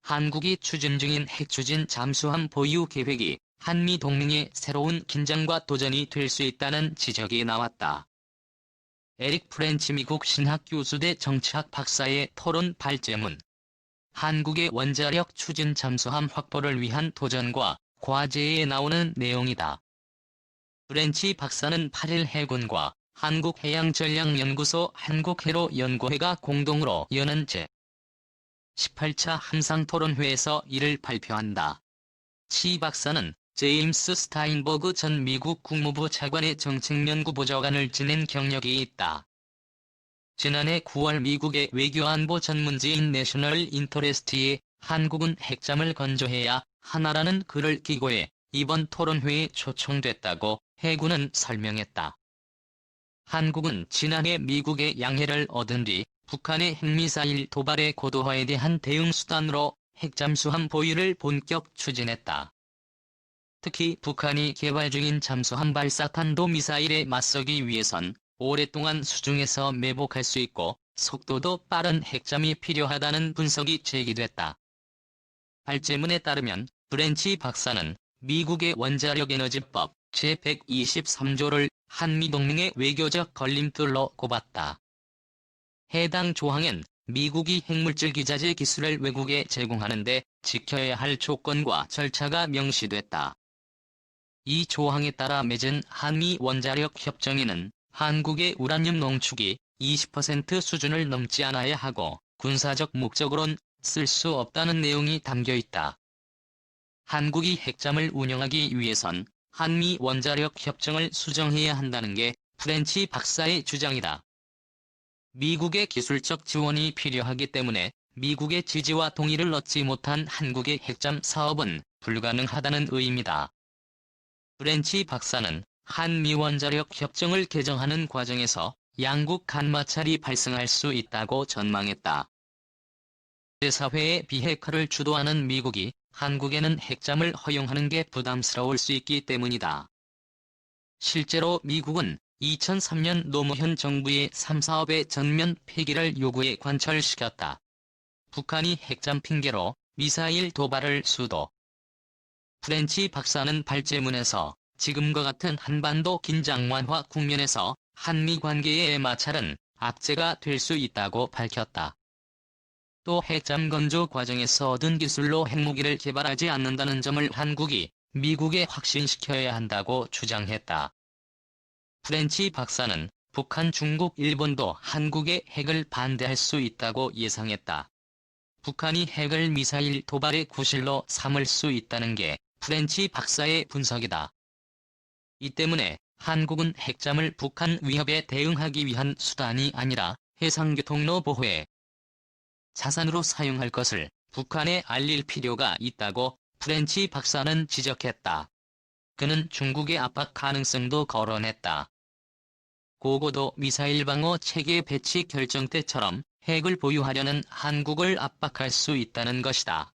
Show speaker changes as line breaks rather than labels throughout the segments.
한국이 추진 중인 핵추진 잠수함 보유 계획이 한미 동맹의 새로운 긴장과 도전이 될 수 있다는 지적이 나왔다. 에릭 프렌치 미국 신학교수대 정치학 박사의 토론 발제문. 한국의 원자력 추진 잠수함 확보를 위한 도전과 과제에 나오는 내용이다. 프렌치 박사는 8일 해군과 한국해양전략연구소 한국해로연구회가 공동으로 여는 제18차 함상토론회에서 이를 발표한다. 치 박사는 제임스 스타인버그 전 미국 국무부 차관의 정책연구보좌관을 지낸 경력이 있다. 지난해 9월 미국의 외교안보 전문지인 내셔널 인터레스트에 한국은 핵잠을 건조해야 하나라는 글을 기고해 이번 토론회에 초청됐다고 해군은 설명했다. 한국은 지난해 미국의 양해를 얻은 뒤 북한의 핵미사일 도발의 고도화에 대한 대응 수단으로 핵잠수함 보유를 본격 추진했다. 특히 북한이 개발 중인 잠수함 발사 탄도미사일에 맞서기 위해선 오랫동안 수중에서 매복할 수 있고 속도도 빠른 핵잠이 필요하다는 분석이 제기됐다. 발제문에 따르면 프렌치 박사는 미국의 원자력에너지법 제123조를 한미동맹의 외교적 걸림돌로 꼽았다. 해당 조항엔 미국이 핵물질 기자재 기술을 외국에 제공하는 데 지켜야 할 조건과 절차가 명시됐다. 이 조항에 따라 맺은 한미 원자력 협정에는 한국의 우라늄 농축이 20% 수준을 넘지 않아야 하고 군사적 목적으론 쓸 수 없다는 내용이 담겨 있다. 한국이 핵잠을 운영하기 위해선 한미 원자력 협정을 수정해야 한다는 게 프렌치 박사의 주장이다. 미국의 기술적 지원이 필요하기 때문에 미국의 지지와 동의를 얻지 못한 한국의 핵잠 사업은 불가능하다는 의미다. 프렌치 박사는 한미 원자력 협정을 개정하는 과정에서 양국 간 마찰이 발생할 수 있다고 전망했다. 제4회의 비핵화를 주도하는 미국이 한국에는 핵잠을 허용하는 게 부담스러울 수 있기 때문이다. 실제로 미국은 2003년 노무현 정부의 3사업의 전면 폐기를 요구해 관철시켰다. 북한이 핵잠 핑계로 미사일 도발을 수도. 프렌치 박사는 발제문에서 지금과 같은 한반도 긴장 완화 국면에서 한미 관계의 마찰은 악재가 될 수 있다고 밝혔다. 또 핵잠 건조 과정에서 얻은 기술로 핵무기를 개발하지 않는다는 점을 한국이 미국에 확신시켜야 한다고 주장했다. 프렌치 박사는 북한, 중국, 일본도 한국의 핵을 반대할 수 있다고 예상했다. 북한이 핵을 미사일 도발의 구실로 삼을 수 있다는 게 프렌치 박사의 분석이다. 이 때문에 한국은 핵잠을 북한 위협에 대응하기 위한 수단이 아니라 해상교통로 보호에 자산으로 사용할 것을 북한에 알릴 필요가 있다고 프렌치 박사는 지적했다. 그는 중국의 압박 가능성도 거론했다. 고고도 미사일 방어 체계 배치 결정 때처럼 핵을 보유하려는 한국을 압박할 수 있다는 것이다.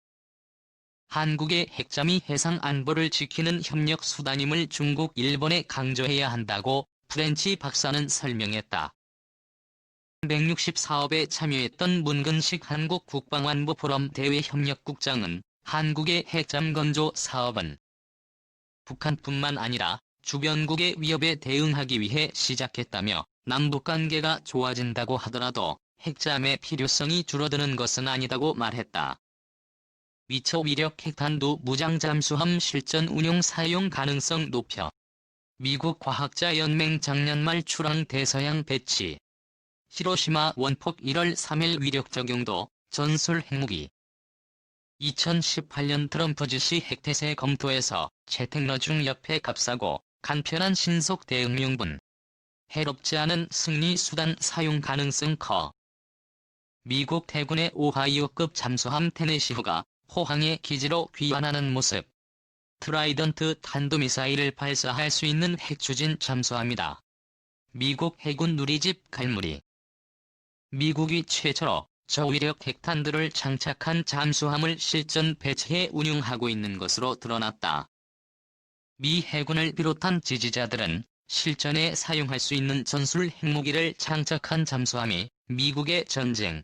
한국의 핵잠이 해상 안보를 지키는 협력 수단임을 중국, 일본에 강조해야 한다고 프렌치 박사는 설명했다. 160사업에 참여했던 문근식 한국 국방안보 포럼 대외협력국장은 한국의 핵잠 건조 사업은 북한뿐만 아니라 주변국의 위협에 대응하기 위해 시작했다며 남북관계가 좋아진다고 하더라도 핵잠의 필요성이 줄어드는 것은 아니다고 말했다. 미초위력 핵탄두 무장 잠수함 실전 운용 사용 가능성 높여. 미국 과학자연맹 작년 말 출항 대서양 배치. 히로시마 원폭 1월 3일 위력 적용도 전술 핵무기. 2018년 트럼프 지시 핵태세 검토에서 채택러중 옆에 값싸고 간편한 신속 대응용분. 해롭지 않은 승리 수단 사용 가능성 커. 미국 해군의 오하이오급 잠수함 테네시호가 포항의 기지로 귀환하는 모습. 트라이던트 탄도미사일을 발사할 수 있는 핵추진 잠수함이다. 미국 해군 누리집 갈무리. 미국이 최초로 저위력 핵탄두를 장착한 잠수함을 실전 배치해 운용하고 있는 것으로 드러났다. 미 해군을 비롯한 지지자들은 실전에 사용할 수 있는 전술 핵무기를 장착한 잠수함이 미국의 전쟁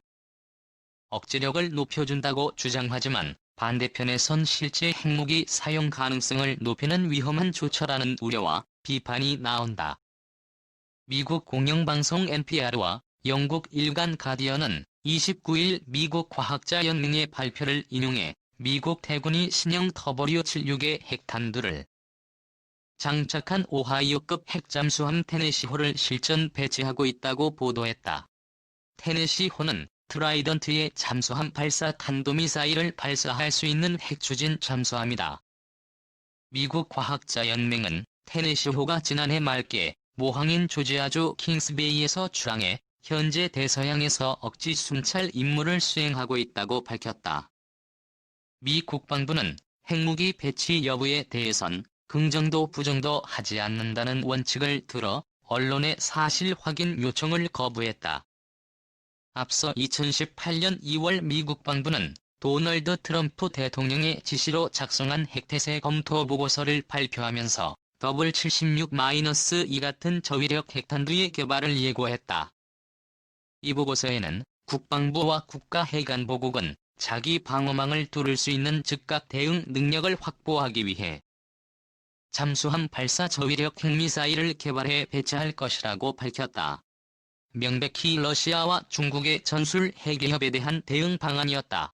억제력을 높여준다고 주장하지만 반대편에선 실제 핵무기 사용 가능성을 높이는 위험한 조처라는 우려와 비판이 나온다. 미국 공영방송 NPR와 영국 일간 가디언은 29일 미국 과학자연맹의 발표를 인용해 미국 해군이 신형 W76의 핵탄두를 장착한 오하이오급 핵잠수함 테네시호를 실전 배치하고 있다고 보도했다. 테네시호는 트라이던트의 잠수함 발사 탄도미사일을 발사할 수 있는 핵추진 잠수함이다. 미국 과학자연맹은 테네시호가 지난해 말께 모항인 조지아주 킹스베이에서 출항해 현재 대서양에서 억지 순찰 임무를 수행하고 있다고 밝혔다. 미 국방부는 핵무기 배치 여부에 대해선 긍정도 부정도 하지 않는다는 원칙을 들어 언론의 사실 확인 요청을 거부했다. 앞서 2018년 2월 미 국방부는 도널드 트럼프 대통령의 지시로 작성한 핵태세 검토 보고서를 발표하면서 W76-2 같은 저위력 핵탄두의 개발을 예고했다. 이 보고서에는 국방부와 국가해관보국은 자기 방어망을 뚫을 수 있는 즉각 대응 능력을 확보하기 위해 잠수함 발사 저위력 핵미사일을 개발해 배치할 것이라고 밝혔다. 명백히 러시아와 중국의 전술 핵위협에 대한 대응 방안이었다.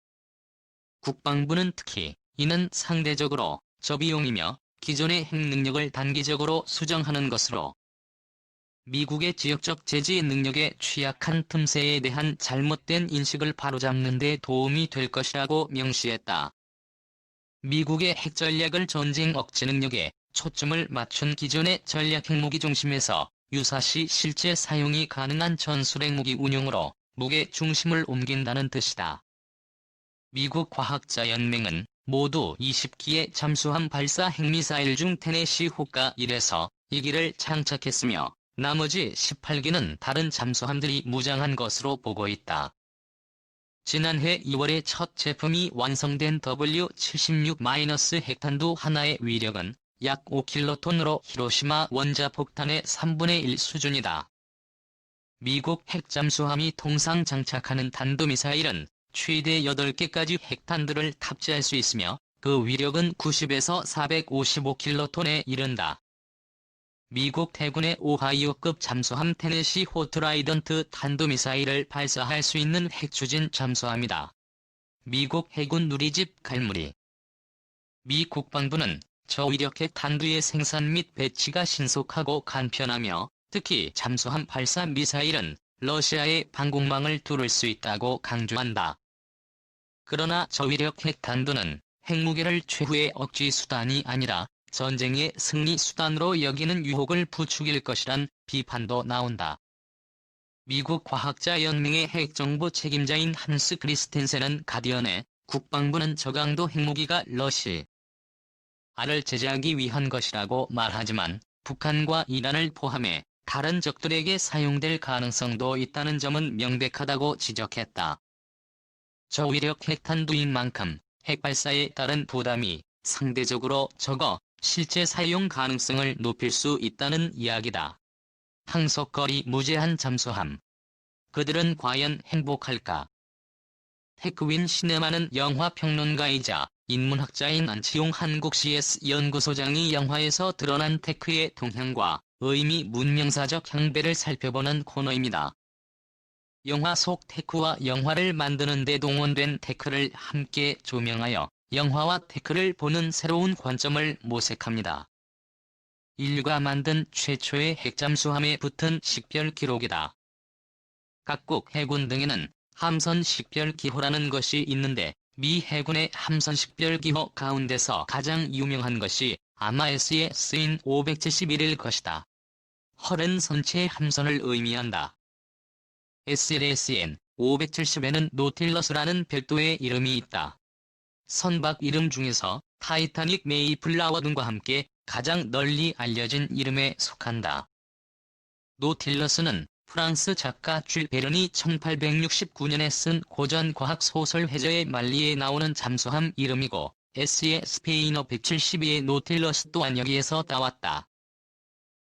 국방부는 특히 이는 상대적으로 저비용이며 기존의 핵 능력을 단기적으로 수정하는 것으로 미국의 지역적 제지 능력에 취약한 틈새에 대한 잘못된 인식을 바로잡는 데 도움이 될 것이라고 명시했다. 미국의 핵전략을 전쟁 억제 능력에 초점을 맞춘 기존의 전략 핵무기 중심에서 유사시 실제 사용이 가능한 전술핵무기 운용으로 무게 중심을 옮긴다는 뜻이다. 미국 과학자연맹은 모두 20기의 잠수함 발사 핵미사일 중 테네시호가 1에서 2기를 장착했으며 나머지 18기는 다른 잠수함들이 무장한 것으로 보고 있다. 지난해 2월에 첫 제품이 완성된 W76- 핵탄두 하나의 위력은 약 5킬로톤으로 히로시마 원자폭탄의 3분의 1 수준이다. 미국 핵잠수함이 통상 장착하는 탄도미사일은 최대 8개까지 핵탄두를 탑재할 수 있으며 그 위력은 90에서 455킬로톤에 이른다. 미국 해군의 오하이오급 잠수함 테네시호 트라이던트 탄도미사일을 발사할 수 있는 핵추진 잠수함이다. 미국 해군 누리집 갈무리. 미 국방부는 저위력 핵탄두의 생산 및 배치가 신속하고 간편하며 특히 잠수함 발사 미사일은 러시아의 방공망을 뚫을 수 있다고 강조한다. 그러나 저위력 핵탄두는 핵무기를 최후의 억지 수단이 아니라 전쟁의 승리 수단으로 여기는 유혹을 부추길 것이란 비판도 나온다. 미국 과학자연맹의 핵정보 책임자인 한스 크리스텐센은 가디언에 국방부는 저강도 핵무기가 러시아를 제재하기 위한 것이라고 말하지만 북한과 이란을 포함해 다른 적들에게 사용될 가능성도 있다는 점은 명백하다고 지적했다. 저위력 핵탄두인 만큼 핵발사에 따른 부담이 상대적으로 적어 실제 사용 가능성을 높일 수 있다는 이야기다. 항속거리 무제한 잠수함. 그들은 과연 행복할까? 테크윈 시네마는 영화평론가이자 인문학자인 안치용 한국 CS 연구소장이 영화에서 드러난 테크의 동향과 의미 문명사적 향배를 살펴보는 코너입니다. 영화 속 테크와 영화를 만드는 데 동원된 테크를 함께 조명하여 영화와 테크를 보는 새로운 관점을 모색합니다. 인류가 만든 최초의 핵잠수함에 붙은 식별 기록이다. 각국 해군 등에는 함선 식별 기호라는 것이 있는데 미 해군의 함선 식별 기호 가운데서 가장 유명한 것이 아마 S에 쓰인 571일 것이다. 헐은 선체 함선을 의미한다. SLSN 570에는 노틸러스라는 별도의 이름이 있다. 선박 이름 중에서 타이타닉, 메이플라워 등과 함께 가장 널리 알려진 이름에 속한다. 노틸러스는 프랑스 작가 줄 베른이 1869년에 쓴 고전 과학 소설 해저의 말리에 나오는 잠수함 이름이고 S의 스페인어 172의 노틸러스 또한 여기에서 따왔다.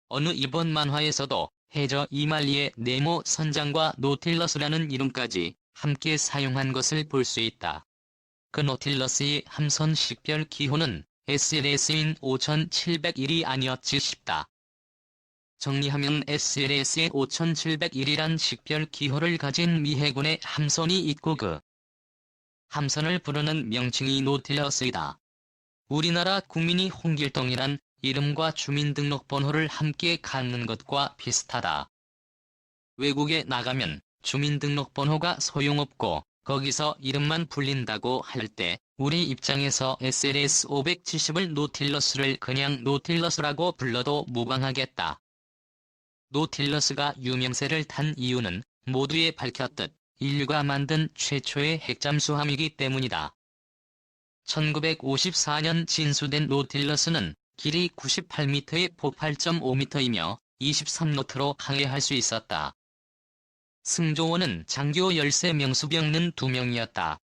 어느 일본 만화에서도 해저 이말리의 네모 선장과 노틸러스라는 이름까지 함께 사용한 것을 볼 수 있다. 그 노틸러스의 함선 식별 기호는 SLS인 5701이 아니었지 싶다. 정리하면 SLS의 5701이란 식별 기호를 가진 미 해군의 함선이 있고 그 함선을 부르는 명칭이 노틸러스이다. 우리나라 국민이 홍길동이란 이름과 주민등록번호를 함께 갖는 것과 비슷하다. 외국에 나가면 주민등록번호가 소용없고 거기서 이름만 불린다고 할 때 우리 입장에서 SLS 570을 노틸러스를 그냥 노틸러스라고 불러도 무방하겠다. 노틸러스가 유명세를 탄 이유는 모두에 밝혔듯 인류가 만든 최초의 핵잠수함이기 때문이다. 1954년 진수된 노틸러스는 길이 98m에 폭 8.5m이며 23노트로 항해할 수 있었다. 승조원은 장교 13명 수병는 2명이었다.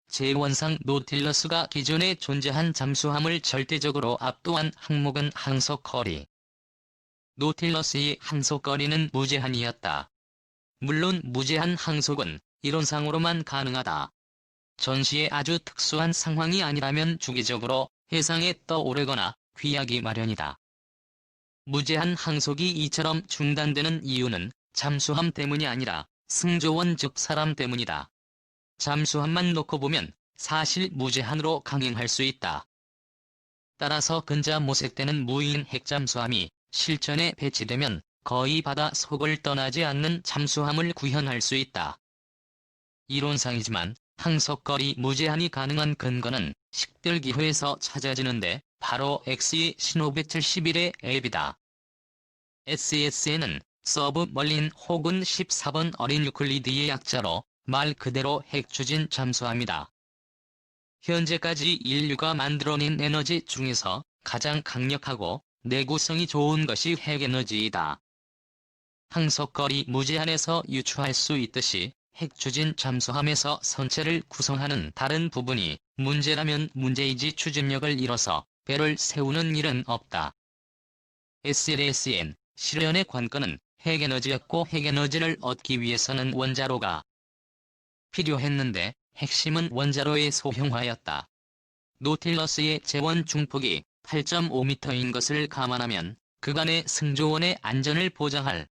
제원상 노틸러스가 기존에 존재한 잠수함을 절대적으로 압도한 항목은 항속거리. 노틸러스의 항속거리는 무제한이었다. 물론 무제한 항속은 이론상으로만 가능하다. 전시에 아주 특수한 상황이 아니라면 주기적으로 해상에 떠오르거나 귀하기 마련이다. 무제한 항속이 이처럼 중단되는 이유는 잠수함 때문이 아니라 승조원 즉 사람 때문이다. 잠수함만 놓고 보면 사실 무제한으로 강행할 수 있다. 따라서 근자 모색되는 무인 핵잠수함이 실전에 배치되면 거의 바다 속을 떠나지 않는 잠수함을 구현할 수 있다. 이론상이지만 항속거리 무제한이 가능한 근거는 식별기호에서 찾아지는데 바로 XE 1571의 앱이다. SSN은 서브머린 혹은 14번 어린 유클리드의 약자로 말 그대로 핵추진 잠수함이다. 현재까지 인류가 만들어낸 에너지 중에서 가장 강력하고 내구성이 좋은 것이 핵에너지이다. 항속거리 무제한에서 유추할 수 있듯이 핵추진 잠수함에서 선체를 구성하는 다른 부분이 문제라면 문제이지 추진력을 잃어서 배를 세우는 일은 없다. SLSN 실현의 관건은 핵에너지였고 핵에너지를 얻기 위해서는 원자로가 필요했는데 핵심은 원자로의 소형화였다. 노틸러스의 재원 중폭이 8.5m인 것을 감안하면 그간의 승조원의 안전을 보장할